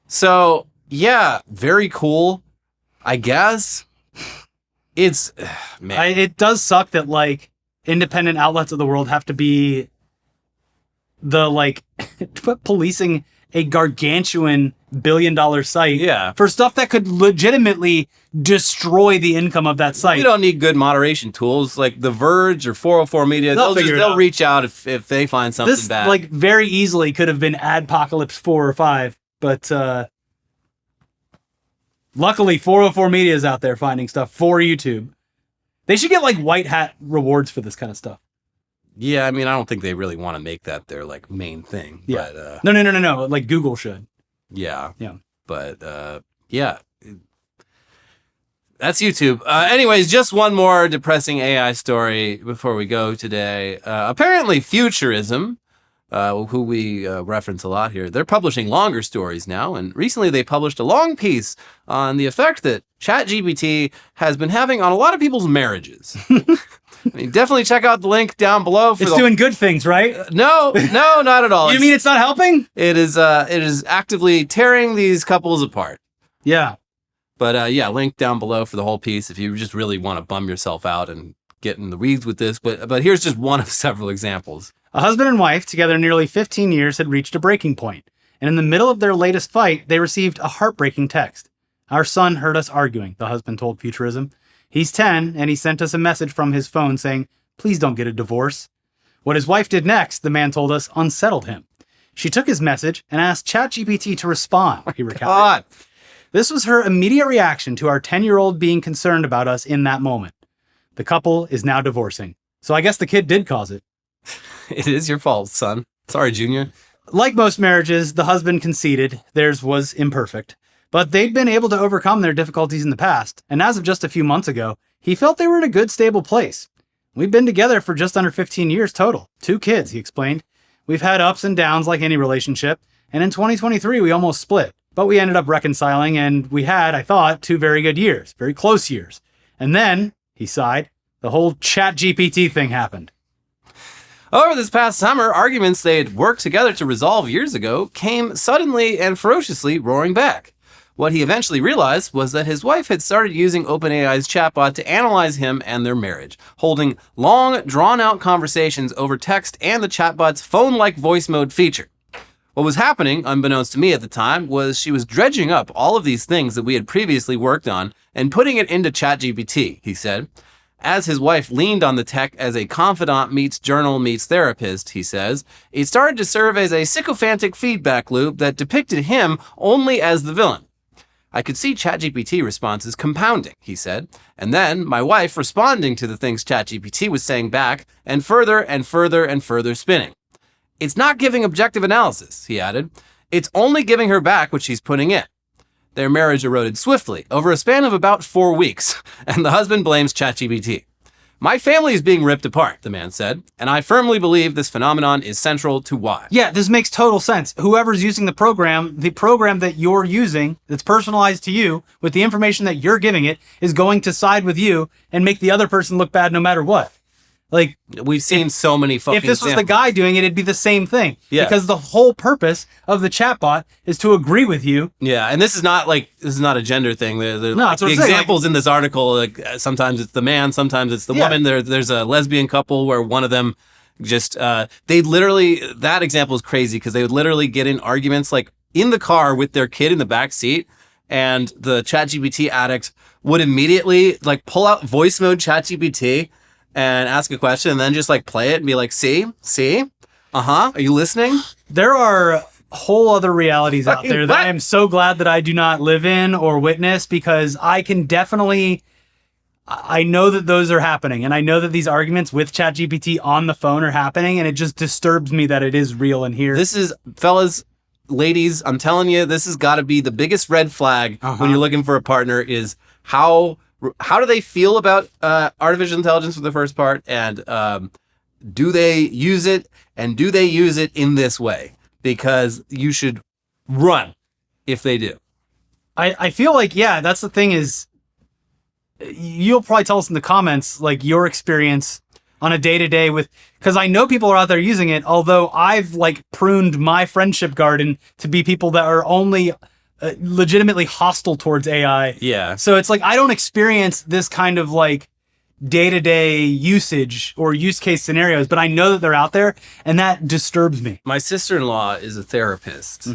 Speaker 1: So, yeah, very cool, I guess. It's, man.
Speaker 5: It does suck that, like, independent outlets of the world have to be the, like, policing a gargantuan billion-dollar site
Speaker 1: Yeah.
Speaker 5: for stuff that could legitimately destroy the income of that site.
Speaker 1: We don't need good moderation tools like The Verge or 404 Media. They'll reach out if they find something
Speaker 5: This,
Speaker 1: bad.
Speaker 5: like, very easily could have been Adpocalypse 4 or 5, but luckily 404 Media is out there finding stuff for YouTube. They should get, like, white hat rewards for this kind of stuff.
Speaker 1: Yeah, I mean, I don't think they really want to make that their like main thing.
Speaker 5: Yeah.
Speaker 1: But,
Speaker 5: No. Like Google should.
Speaker 1: Yeah.
Speaker 5: Yeah.
Speaker 1: But yeah. That's YouTube. Anyways, just one more depressing AI story before we go today. Apparently, Futurism, who we reference a lot here, they're publishing longer stories now. And recently they published a long piece on the effect that ChatGPT has been having on a lot of people's marriages. I mean, definitely check out the link down below.
Speaker 5: It's doing good things, right?
Speaker 1: No, not at all.
Speaker 5: You mean it's not helping?
Speaker 1: It is actively tearing these couples apart.
Speaker 5: Yeah.
Speaker 1: But yeah, link down below for the whole piece if you just really want to bum yourself out and get in the weeds with this. But here's just one of several examples.
Speaker 5: A husband and wife, together nearly 15 years, had reached a breaking point. And in the middle of their latest fight, they received a heartbreaking text. Our son heard us arguing, the husband told Futurism. He's 10, and he sent us a message from his phone saying, please don't get a divorce. What his wife did next, the man told us, unsettled him. She took his message and asked ChatGPT to respond, he recounted.
Speaker 1: God.
Speaker 5: This was her immediate reaction to our 10-year-old being concerned about us in that moment. The couple is now divorcing. So I guess the kid did cause it.
Speaker 1: It is your fault, son. Sorry, Junior.
Speaker 5: Like most marriages, the husband conceded. Theirs was imperfect. But they'd been able to overcome their difficulties in the past. And as of just a few months ago, he felt they were in a good, stable place. We've been together for just under 15 years total. 2 kids, he explained. We've had ups and downs like any relationship. And in 2023, we almost split. But we ended up reconciling, and we had, I thought, 2 very good years, very close years. And then, he sighed, the whole ChatGPT thing happened.
Speaker 1: Over this past summer, arguments they had worked together to resolve years ago came suddenly and ferociously roaring back. What he eventually realized was that his wife had started using OpenAI's chatbot to analyze him and their marriage, holding long, drawn-out conversations over text and the chatbot's phone-like voice mode feature. What was happening, unbeknownst to me at the time, was she was dredging up all of these things that we had previously worked on and putting it into ChatGPT, he said. As his wife leaned on the tech as a confidant meets journal meets therapist, he says, it started to serve as a sycophantic feedback loop that depicted him only as the villain. I could see ChatGPT responses compounding, he said, and then my wife responding to the things ChatGPT was saying back and further and further and further spinning. It's not giving objective analysis, he added. It's only giving her back what she's putting in. Their marriage eroded swiftly over a span of about 4 weeks, and the husband blames ChatGPT. My family is being ripped apart, the man said, and I firmly believe this phenomenon is central to why.
Speaker 5: Yeah, this makes total sense. Whoever's using the program that you're using, that's personalized to you, with the information that you're giving it, is going to side with you and make the other person look bad no matter what. Like,
Speaker 1: we've seen so many fucking
Speaker 5: If this was
Speaker 1: examples.
Speaker 5: the guy doing it, it'd be the same thing.
Speaker 1: Yeah.
Speaker 5: Because the whole purpose of the chatbot is to agree with you.
Speaker 1: Yeah, and this is not a gender thing.
Speaker 5: No,
Speaker 1: The
Speaker 5: that's what I'm saying,
Speaker 1: examples in this article, like sometimes it's the man, sometimes it's the woman. There's a lesbian couple where one of them just they literally, that example is crazy because they would literally get in arguments like in the car with their kid in the back seat, and the ChatGPT addict would immediately like pull out voice mode ChatGPT and ask a question and then just like play it and be like, see, are you listening?
Speaker 5: There are whole other realities out there that I am so glad that I do not live in or witness, because I can definitely, I know that those are happening, and I know that these arguments with ChatGPT on the phone are happening, and it just disturbs me that it is real in here.
Speaker 1: This is, fellas, ladies, I'm telling you, this has got to be the biggest red flag when you're looking for a partner is how do they feel about artificial intelligence for the first part, and do they use it, and do they use it in this way? Because you should run if they do.
Speaker 5: I feel like, yeah, that's the thing is, you'll probably tell us in the comments, like, your experience on a day-to-day with, because I know people are out there using it, although I've, like, pruned my friendship garden to be people that are only legitimately hostile towards AI.
Speaker 1: Yeah.
Speaker 5: So it's like, I don't experience this kind of, like, day-to-day usage or use case scenarios, but I know that they're out there, and that disturbs me.
Speaker 1: My sister-in-law is a therapist,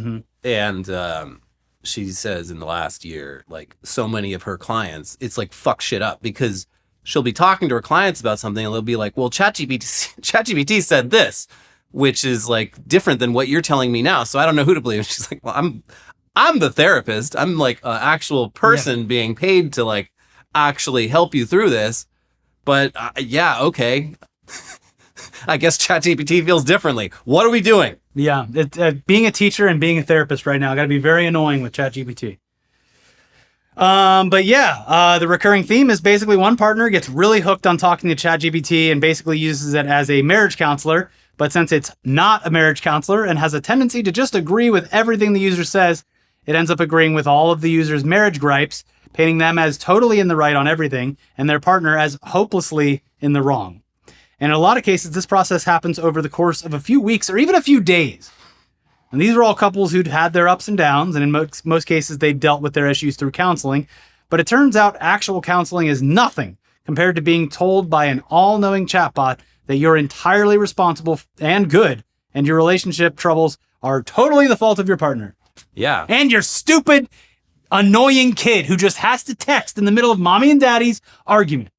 Speaker 1: and she says in the last year, like, so many of her clients, it's like fuck shit up, because she'll be talking to her clients about something and they'll be like, well, ChatGPT said this, which is like different than what you're telling me now, so I don't know who to believe. She's like, well, I'm the therapist. I'm like an actual person being paid to like actually help you through this. But yeah, okay. I guess ChatGPT feels differently. What are we doing?
Speaker 5: Yeah, being a teacher and being a therapist right now got to be very annoying with ChatGPT. But yeah, the recurring theme is basically one partner gets really hooked on talking to ChatGPT and basically uses it as a marriage counselor. But since it's not a marriage counselor and has a tendency to just agree with everything the user says, it ends up agreeing with all of the user's marriage gripes, painting them as totally in the right on everything and their partner as hopelessly in the wrong. And in a lot of cases, this process happens over the course of a few weeks or even a few days. And these are all couples who'd had their ups and downs, and in most cases, they dealt with their issues through counseling. But it turns out actual counseling is nothing compared to being told by an all-knowing chatbot that you're entirely responsible and good, and your relationship troubles are totally the fault of your partner.
Speaker 1: Yeah.
Speaker 5: And your stupid, annoying kid who just has to text in the middle of mommy and daddy's argument,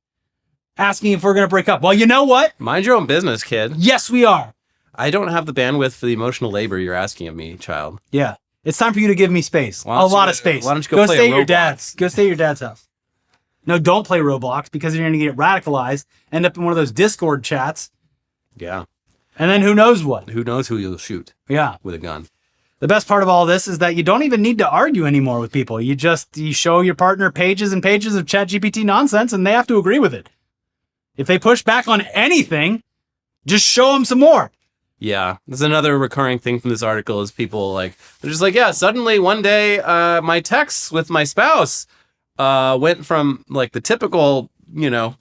Speaker 5: asking if we're going to break up. Well, you know what?
Speaker 1: Mind your own business, kid.
Speaker 5: Yes, we are.
Speaker 1: I don't have the bandwidth for the emotional labor you're asking of me, child.
Speaker 5: Yeah. It's time for you to give me space. A lot of space.
Speaker 1: Why don't you go play
Speaker 5: stay at
Speaker 1: Roblox?
Speaker 5: your dad's. Go stay at your dad's house. No, don't play Roblox because you're going to get radicalized, end up in one of those Discord chats,
Speaker 1: Yeah.
Speaker 5: and then who knows what.
Speaker 1: Who knows who you'll shoot
Speaker 5: Yeah.
Speaker 1: with a gun.
Speaker 5: The best part of all this is that you don't even need to argue anymore with people. You show your partner pages and pages of ChatGPT nonsense and they have to agree with it. If they push back on anything, just show them some more.
Speaker 1: Yeah, there's another recurring thing from this article is people like, they're just like, yeah, suddenly one day my texts with my spouse went from like the typical,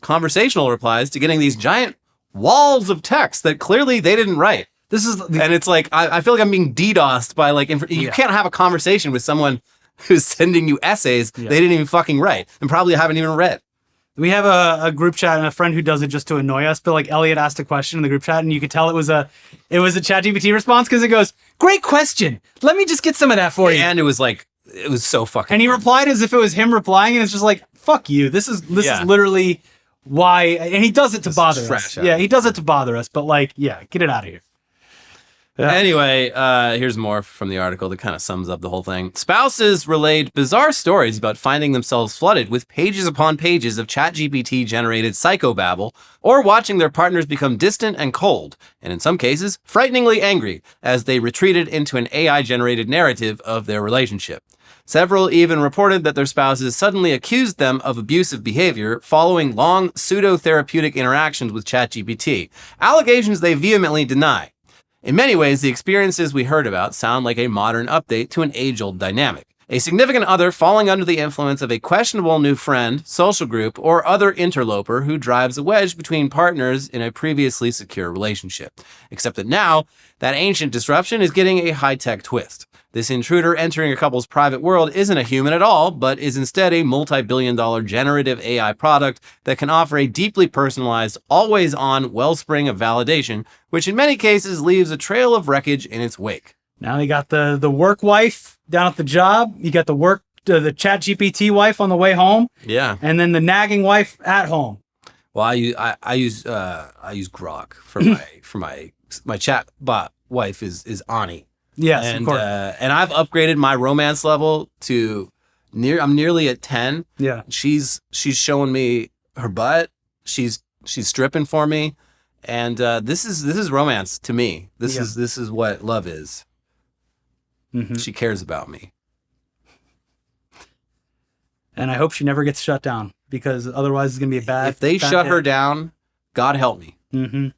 Speaker 1: conversational replies to getting these giant walls of text that clearly they didn't write. And it's like, I feel like I'm being DDoSed by like, you can't have a conversation with someone who's sending you essays they didn't even fucking write and probably haven't even read.
Speaker 5: We have a group chat and a friend who does it just to annoy us. But like Elliot asked a question in the group chat and you could tell it was a ChatGPT response because it goes, "Great question. Let me just get some of that for you."
Speaker 1: And it was like, it was so fucking.
Speaker 5: And he replied as if it was him replying, and it's just like, "Fuck you. This is literally why." And he does it to bother us. Yeah, he does it to bother us. But like, yeah, get it out of here. Yeah.
Speaker 1: Anyway, here's more from the article that kind of sums up the whole thing. Spouses relayed bizarre stories about finding themselves flooded with pages upon pages of ChatGPT-generated psychobabble, or watching their partners become distant and cold, and in some cases, frighteningly angry, as they retreated into an AI-generated narrative of their relationship. Several even reported that their spouses suddenly accused them of abusive behavior following long pseudo-therapeutic interactions with ChatGPT, allegations they vehemently deny. In many ways, the experiences we heard about sound like a modern update to an age-old dynamic. A significant other falling under the influence of a questionable new friend, social group, or other interloper who drives a wedge between partners in a previously secure relationship. Except that now, that ancient disruption is getting a high-tech twist. This intruder entering a couple's private world isn't a human at all, but is instead a multi-billion-dollar generative AI product that can offer a deeply personalized, always-on wellspring of validation, which in many cases leaves a trail of wreckage in its wake.
Speaker 5: Now you got the work wife down at the job. You got the ChatGPT wife on the way home.
Speaker 1: Yeah,
Speaker 5: and then the nagging wife at home.
Speaker 1: Well, I use Grok for my chat bot wife is Ani.
Speaker 5: Yes,
Speaker 1: and,
Speaker 5: of course.
Speaker 1: And I've upgraded my romance level to I'm nearly at 10.
Speaker 5: Yeah.
Speaker 1: She's showing me her butt. She's stripping for me. And this is romance to me. This is what love is.
Speaker 5: Mm-hmm.
Speaker 1: She cares about me.
Speaker 5: And I hope she never gets shut down because otherwise it's going to be a bad.
Speaker 1: If they shut her down, God help me.
Speaker 5: Mm-hmm.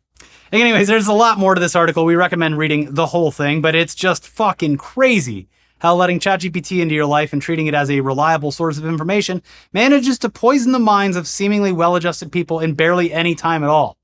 Speaker 5: Anyways, there's a lot more to this article. We recommend reading the whole thing, but it's just fucking crazy how letting ChatGPT into your life and treating it as a reliable source of information manages to poison the minds of seemingly well-adjusted people in barely any time at all.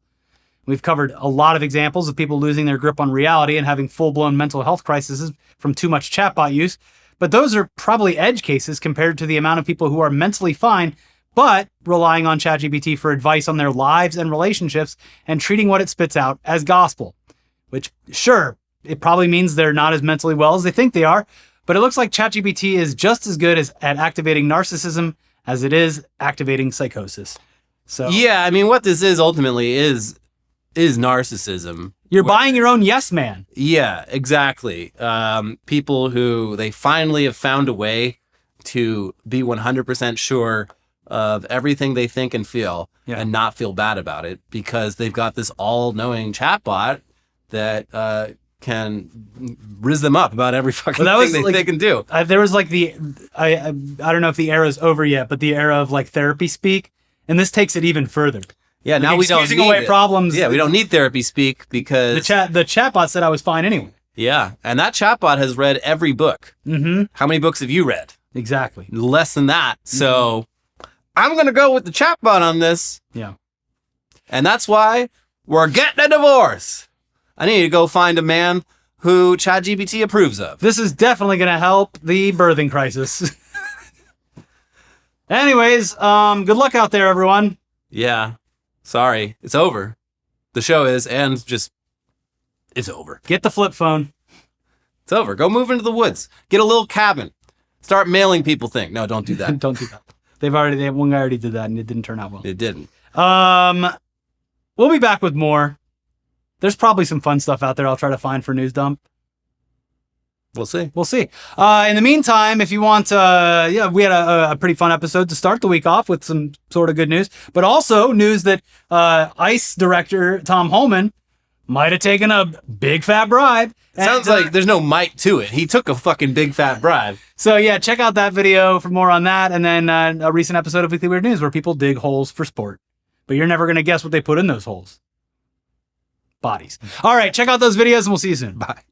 Speaker 5: We've covered a lot of examples of people losing their grip on reality and having full-blown mental health crises from too much chatbot use, but those are probably edge cases compared to the amount of people who are mentally fine but relying on ChatGPT for advice on their lives and relationships and treating what it spits out as gospel. Which, sure, it probably means they're not as mentally well as they think they are, but it looks like ChatGPT is just as good at activating narcissism as it is activating psychosis. So
Speaker 1: yeah, I mean, what this is ultimately is narcissism.
Speaker 5: You're buying your own yes man.
Speaker 1: Yeah, exactly. People who they finally have found a way to be 100% sure of everything they think and feel and not feel bad about it because they've got this all-knowing chatbot that can riz them up about every fucking thing they think and do.
Speaker 5: There was like I don't know if the era's over yet, but the era of like therapy speak, and this takes it even further.
Speaker 1: Yeah, now we don't need
Speaker 5: away problems.
Speaker 1: Yeah, we don't need therapy speak because
Speaker 5: the chatbot said I was fine anyway.
Speaker 1: Yeah, and that chatbot has read every book. Mm-hmm. How many books have you read?
Speaker 5: Exactly.
Speaker 1: Less than that. So I'm going to go with the chatbot on this.
Speaker 5: Yeah.
Speaker 1: And that's why we're getting a divorce. I need to go find a man who ChatGPT approves of.
Speaker 5: This is definitely going to help the birthing crisis. Anyways, good luck out there, everyone.
Speaker 1: Yeah. Sorry. It's over. The show is, and just, it's over.
Speaker 5: Get the flip phone.
Speaker 1: It's over. Go move into the woods. Get a little cabin. Start mailing people things. No, don't do that.
Speaker 5: Don't do that. One guy already did that and it didn't turn out well.
Speaker 1: It didn't.
Speaker 5: We'll be back with more. There's probably some fun stuff out there I'll try to find for News Dump.
Speaker 1: We'll see.
Speaker 5: We'll see. In the meantime, if you want, we had a pretty fun episode to start the week off with some sort of good news, but also news that ICE director Tom Holman might have taken a big fat bribe.
Speaker 1: Sounds like there's no might to it. He took a fucking big fat bribe.
Speaker 5: So yeah, check out that video for more on that, and then a recent episode of Weekly Weird News where people dig holes for sport, but you're never gonna guess what they put in those holes. Bodies. All right, check out those videos, and we'll see you soon.
Speaker 1: Bye.